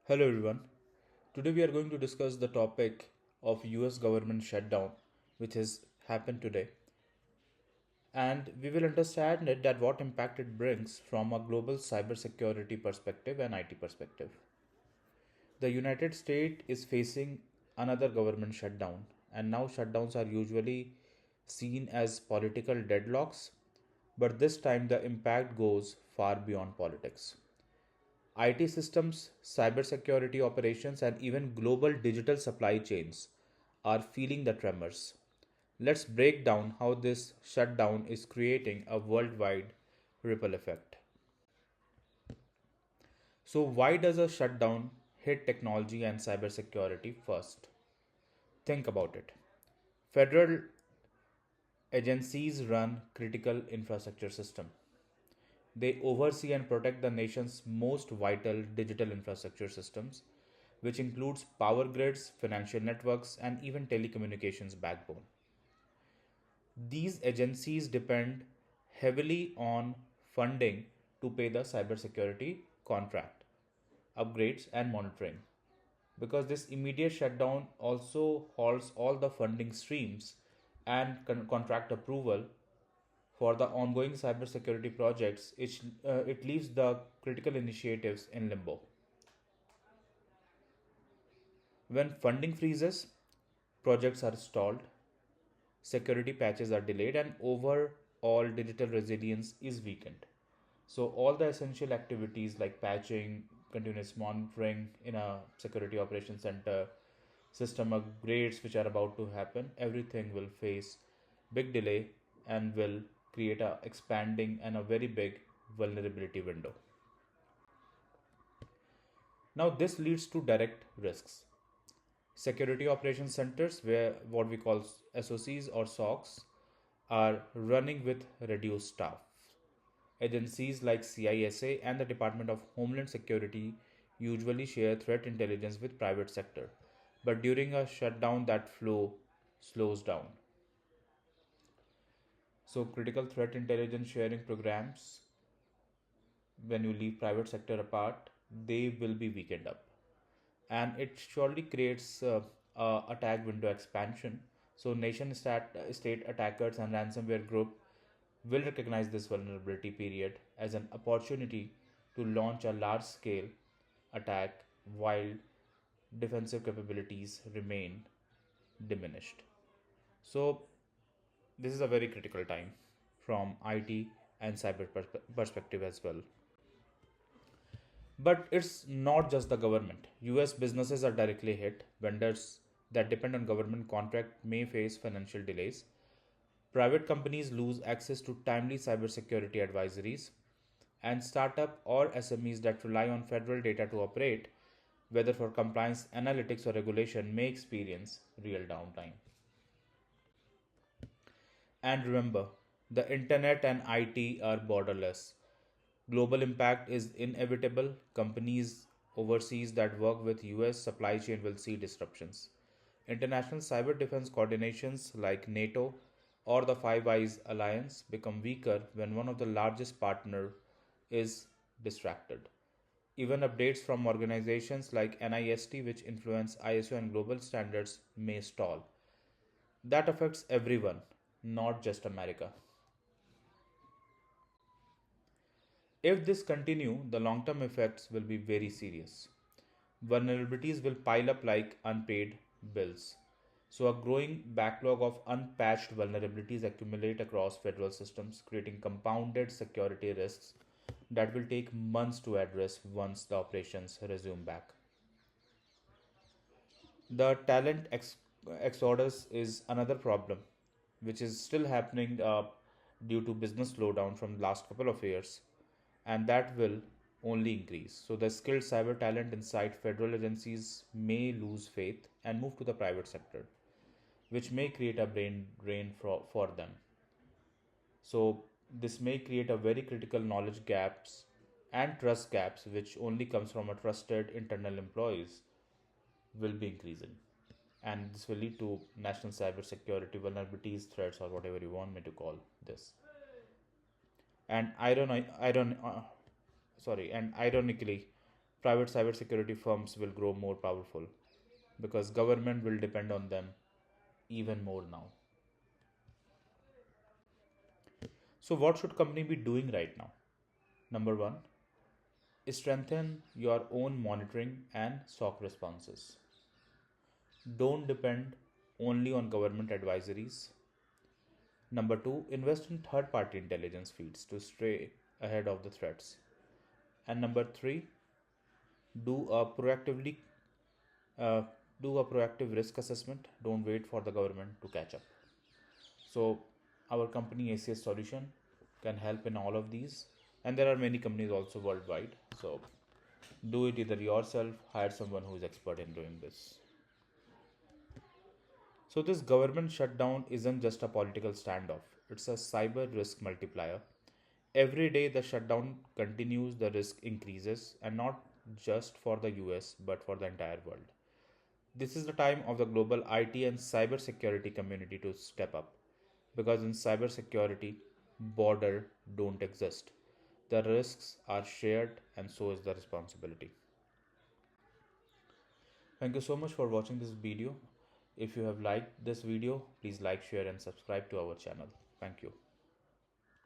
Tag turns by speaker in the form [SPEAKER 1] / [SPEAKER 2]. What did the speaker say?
[SPEAKER 1] Hello everyone. Today we are going to discuss the topic of US government shutdown which has happened today, and we will understand it that what impact it brings from a global cybersecurity perspective and IT perspective. The United States is facing another government shutdown, and now shutdowns are usually seen as political deadlocks, but this time the impact goes far beyond politics. IT systems, cybersecurity operations, and even global digital supply chains are feeling the tremors. Let's break down how this shutdown is creating a worldwide ripple effect. So, why does a shutdown hit technology and cybersecurity first? Think about it. Federal agencies run critical infrastructure system. They oversee and protect the nation's most vital digital infrastructure systems, which includes power grids, financial networks, and even telecommunications backbone. These agencies depend heavily on funding to pay the cybersecurity contract, upgrades, and monitoring. Because this immediate shutdown also halts all the funding streams and contract approval for the ongoing cybersecurity projects, it leaves the critical initiatives in limbo. When funding freezes, projects are stalled, security patches are delayed, and overall digital resilience is weakened. So, all the essential activities like patching, continuous monitoring in a security operations center, system upgrades which are about to happen, everything will face big delay and will create a expanding and a very big vulnerability window. Now, this leads to direct risks. Security operations centers, where what we call SOCs or SOCs, are running with reduced staff. Agencies like CISA and the Department of Homeland Security usually share threat intelligence with private sector, but during a shutdown that flow slows down. So critical threat intelligence sharing programs, when you leave private sector apart, they will be weakened up, and it surely creates attack window expansion. So state attackers and ransomware group will recognize this vulnerability period as an opportunity to launch a large scale attack while defensive capabilities remain diminished. So this is a very critical time from IT and cyber perspective as well. But it's not just the government. US businesses are directly hit. Vendors that depend on government contract may face financial delays. Private companies lose access to timely cybersecurity advisories, and startup or SMEs that rely on federal data to operate, whether for compliance, analytics, or regulation, may experience real downtime. And remember, the internet and IT are borderless. Global impact is inevitable. Companies overseas that work with US supply chain will see disruptions. International cyber defense coordinations like NATO or the Five Eyes alliance become weaker when one of the largest partner is distracted. Even updates from organizations like NIST, which influence ISO and global standards, may stall. That affects everyone, not just America. If this continue, the long-term effects will be very serious. Vulnerabilities will pile up like unpaid bills. So a growing backlog of unpatched vulnerabilities accumulate across federal systems, creating compounded security risks that will take months to address once the operations resume back. The exodus is another problem, which is still happening due to business slowdown from the last couple of years, and that will only increase. So, the skilled cyber talent inside federal agencies may lose faith and move to the private sector, which may create a brain drain for them. So, this may create a very critical knowledge gaps and trust gaps, which only comes from a trusted internal employees, will be increasing. And this will lead to national cybersecurity vulnerabilities, threats, or whatever you want me to call this. And ironically, private cybersecurity firms will grow more powerful because government will depend on them even more now. So what should company be doing right now? Number 1, strengthen your own monitoring and SOC responses. Don't depend only on government advisories. Number 2, invest in third party intelligence feeds to stay ahead of the threats. And number 3, do a proactively uh, do a proactive risk assessment. Don't wait for the government to catch up. So our company ACS Solution can help in all of these, and there are many companies also worldwide. So do it either yourself, hire someone who is expert in doing this. So this government shutdown isn't just a political standoff, it's a cyber risk multiplier. Every day the shutdown continues, the risk increases, and not just for the US but for the entire world. This is the time of the global IT and cybersecurity community to step up, because in cybersecurity, border don't exist. The risks are shared and so is the responsibility. Thank you so much for watching this video. If you have liked this video, please like, share and subscribe to our channel. Thank you.